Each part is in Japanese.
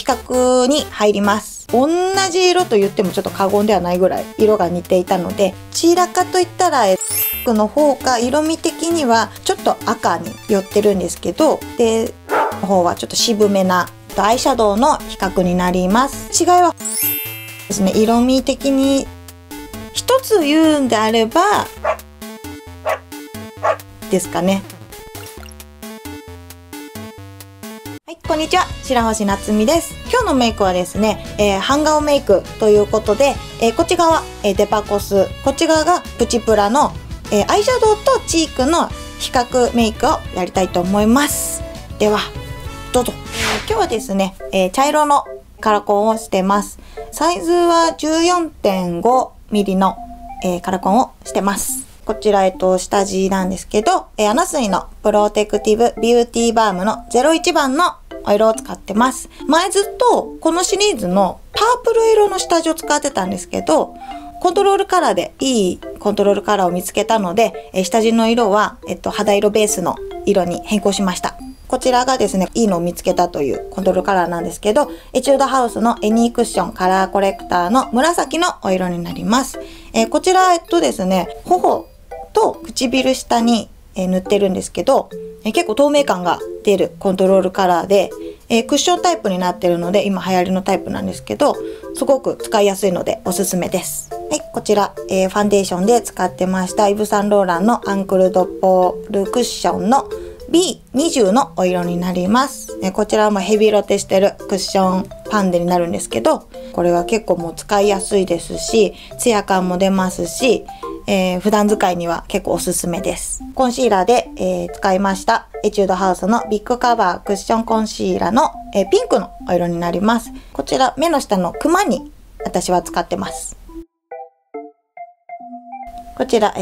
較に入ります。同じ色と言ってもちょっと過言ではないぐらい色が似ていたので、どちらかといったらの方が色味的にはちょっと赤に寄ってるんですけど、での方はちょっと渋めなアイシャドウの比較になります。違いはですね、色味的に一つ言うんであればですかね。はい、こんにちは、白星夏美です。今日のメイクはですね、半顔メイクということで、こっち側、デパコス、こっち側がプチプラの、アイシャドウとチークの比較メイクをやりたいと思います。ではどうぞ。今日はですね、茶色のカラコンをしてます。サイズは 14.5mm の、カラコンをしてます。こちら、下地なんですけど、アナスイのプロテクティブビューティーバームの01番のお色を使ってます。前ずっとこのシリーズのパープル色の下地を使ってたんですけど、コントロールカラーでいいコントロールカラーを見つけたので、下地の色は、肌色ベースの色に変更しました。こちらがですね、いいのを見つけたというコントロールカラーなんですけど、エチュードハウスのエニークッションカラーコレクターの紫のお色になります。こちら、ですね、頬と唇下に、塗ってるんですけど、結構透明感が出るコントロールカラーで、クッションタイプになってるので、今流行りのタイプなんですけど、すごく使いやすいのでおすすめです。はい、こちら、ファンデーションで使ってましたイヴ・サンローランのアンクルドポールクッションの B20 のお色になります。こちらもヘビロテしてるクッションパンデになるんですけど、これは結構もう使いやすいですし、ツヤ感も出ますし、普段使いには結構おすすめです。コンシーラーで、使いましたエチュードハウスのビッグカバークッションコンシーラーの、ピンクのお色になります。こちら目の下のクマに私は使ってます。こちら、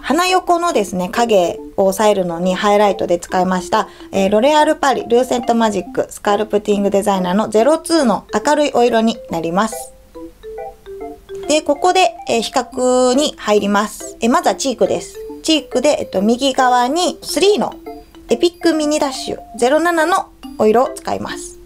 鼻横のですね、影を抑えるのにハイライトで使いました、ロレアルパリルーセントマジックスカルプティングデザイナーの02の明るいお色になります。で、ここで、比較に入ります。まずはチークです。チークで、右側に3のエピックミニダッシュ07のお色を使います。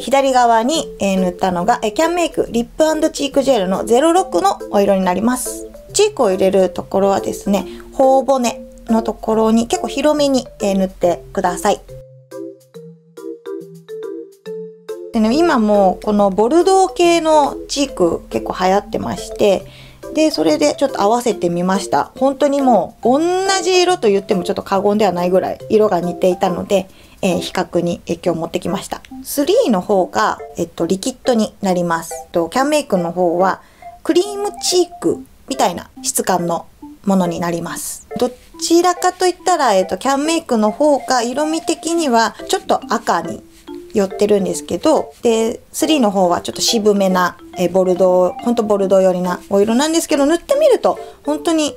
左側に、塗ったのが、キャンメイクリップ&チークジェルの06のお色になります。チークを入れるところはですね、頬骨のところに結構広めに、塗ってください。でね、今もこのボルドー系のチーク結構流行ってまして、で、それでちょっと合わせてみました。本当にもう同じ色と言ってもちょっと過言ではないぐらい色が似ていたので、比較に今日持ってきました。3の方が、リキッドになります。キャンメイクの方はクリームチークみたいな質感のものになります。どちらかといったら、キャンメイクの方が色味的にはちょっと赤に寄ってるんですけど、で、3の方はちょっと渋めな、ボルドー、ほんとボルドー寄りなお色なんですけど、塗ってみると本当に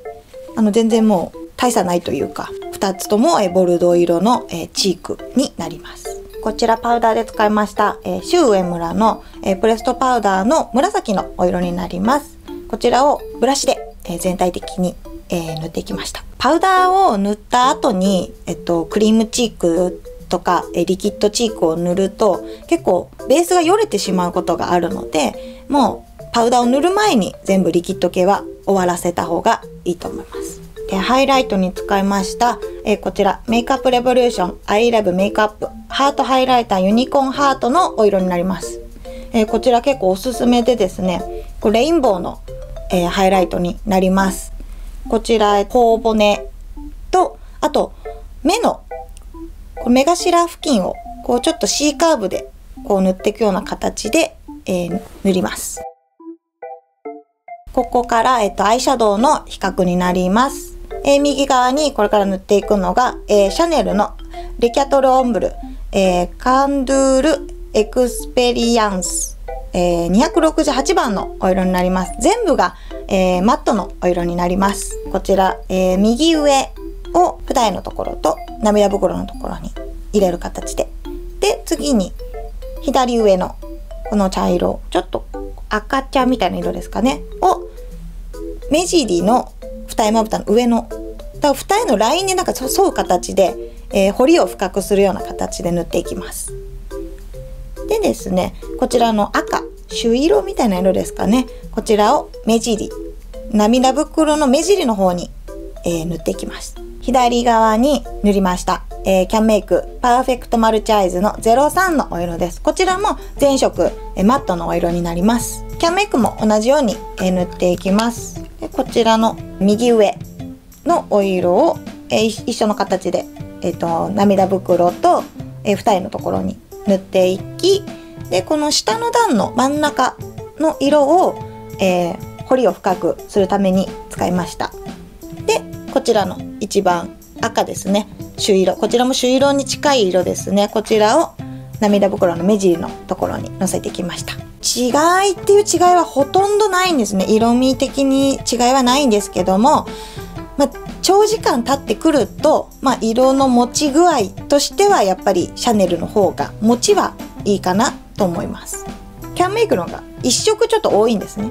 全然もう大差ないというか、2つとも、ボルドー色の、チークになります。こちらパウダーで使いました、シュウエムラの、プレストパウダーの紫のお色になります。こちらをブラシで、全体的に、塗っていきました。パウダーを塗った後に、クリームチークとかリキッドチークを塗ると結構ベースがよれてしまうことがあるので、もうパウダーを塗る前に全部リキッド系は終わらせた方がいいと思います。で、ハイライトに使いました、こちらメイクアップレボリューションアイラブメイクアップハートハイライターユニコーンハートのお色になります。こちら結構おすすめでですね、レインボーの、ハイライトになります。こちら頬骨と、あと目の目頭付近をこうちょっと C カーブでこう塗っていくような形で、塗ります。ここから、アイシャドウの比較になります。右側にこれから塗っていくのが、シャネルのレキャトルオンブル、カンドゥールエクスペリアンス、268番のお色になります。全部が、マットのお色になります。こちら、右上を二重のところと涙袋のところに入れる形で、で次に左上のこの茶色、ちょっと赤茶みたいな色ですかねを目尻の二重まぶたの上の二重のラインになんか沿う形で、彫りを深くするような形で塗っていきます。でですね、こちらの赤、朱色みたいな色ですかね、こちらを目尻、涙袋の目尻の方に、塗っていきます。左側に塗りました、キャンメイクパーフェクトマルチアイズの03のお色です。こちらも全色、マットのお色になります。キャンメイクも同じように、塗っていきます。でこちらの右上のお色を、一緒の形で、涙袋と、二重のところに塗っていき、でこの下の段の真ん中の色を、彫りを深くするために使いました。でこちらの一番赤ですね、朱色、こちらも朱色に近い色ですね。こちらを涙袋の目尻のところにのせてきました。違いっていう違いはほとんどないんですね。色味的に違いはないんですけども、長時間経ってくると、色の持ち具合としてはやっぱりシャネルの方が持ちはいいかなと思います。キャンメイクの方が1色ちょっと多いんですね。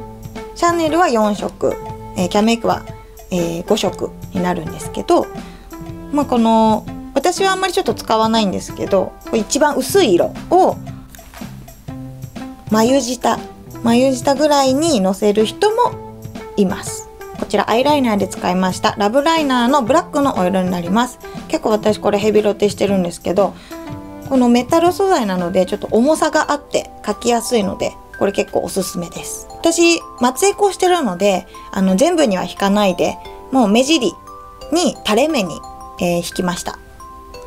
シャネルは4色、キャンメイクは、5色になるんですけど、この私はあんまりちょっと使わないんですけど、一番薄い色を眉下ぐらいにのせる人もいます。こちらアイライナーで使いましたラブライナーのブラックのお色になります。結構私これヘビロテしてるんですけど、このメタル素材なのでちょっと重さがあって描きやすいので、これ結構おすすめです。私松エコしてるので全部には引かないで、もう目尻に垂れ目に、引きました。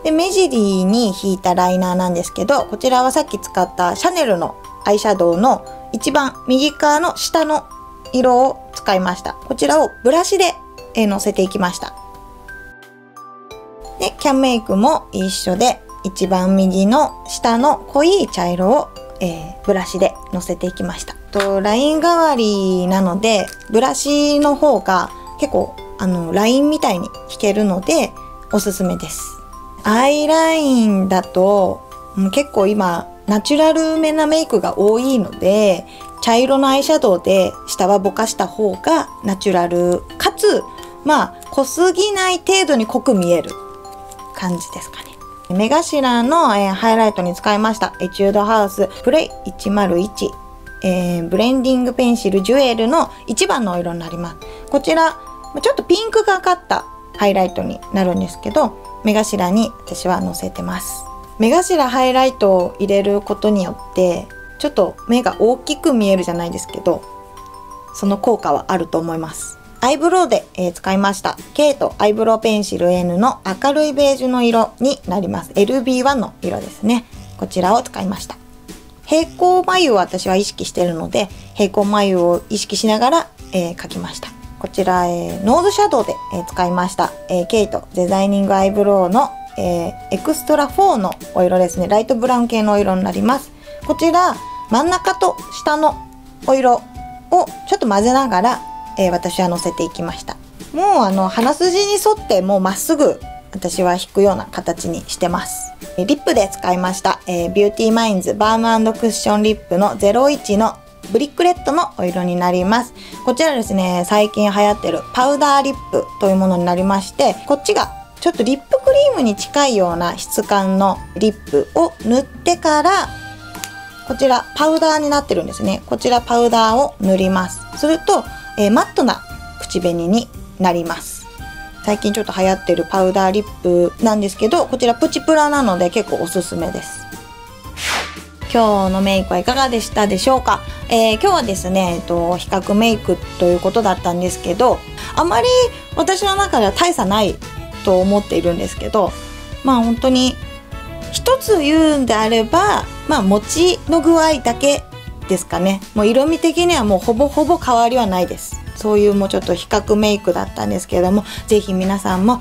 で目尻に引いたライナーなんですけど、こちらはさっき使ったシャネルのアイシャドウの一番右側の下の色を使いました。こちらをブラシで、のせていきました。でキャンメイクも一緒で、一番右の下の濃い茶色を、ブラシでのせていきました。ライン代わりなのでブラシの方が結構ラインみたいに引けるのでおすすめです。アイラインだと結構今ナチュラルめなメイクが多いので、茶色のアイシャドウで下はぼかした方がナチュラルかつ濃すぎない程度に濃く見える感じですかね。目頭の、ハイライトに使いましたエチュードハウスプレイ101、ブレンディングペンシルジュエルの1番のお色になります。こちらちょっとピンクがかったハイライトになるんですけど、目頭に私はのせてます。目頭ハイライトを入れることによってちょっと目が大きく見えるじゃないですけど、その効果はあると思います。アイブロウで、使いましたケイトアイブロウペンシル N の明るいベージュの色になります。 LB1 の色ですね。こちらを使いました。平行眉を私は意識しているので、平行眉を意識しながら、描きました。こちら、ノーズシャドウで、使いました、ケイトデザイニングアイブロウの、エクストラ4のお色ですね。ライトブラウン系のお色になります。こちら真ん中と下のお色をちょっと混ぜながら、私はのせていきました。もう鼻筋に沿ってもうまっすぐ私は引くような形にしてます。リップで使いました、ビューティーマインズバーム&クッションリップの01のブリックレッドのお色になります。こちらですね、最近流行ってるパウダーリップというものになりまして、こっちがちょっとリップクリームに近いような質感のリップを塗ってから、こちらパウダーになってるんですね。こちらパウダーを塗ります。すると、マットな口紅になります。最近ちょっと流行ってるパウダーリップなんですけど、こちらプチプラなので結構おすすめです。今日のメイクはいかがでしたでしょうか。今日はですね、比較メイクということだったんですけど、あまり私の中では大差ないと思っているんですけど、本当に一つ言うんであれば、持ちの具合だけですかね。もう色味的にはもうほぼほぼ変わりはないです。そういうもうちょっと比較メイクだったんですけれども、ぜひ皆さんも、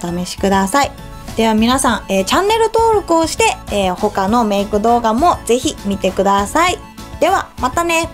お試しください。では皆さん、チャンネル登録をして、他のメイク動画もぜひ見てください。ではまたね。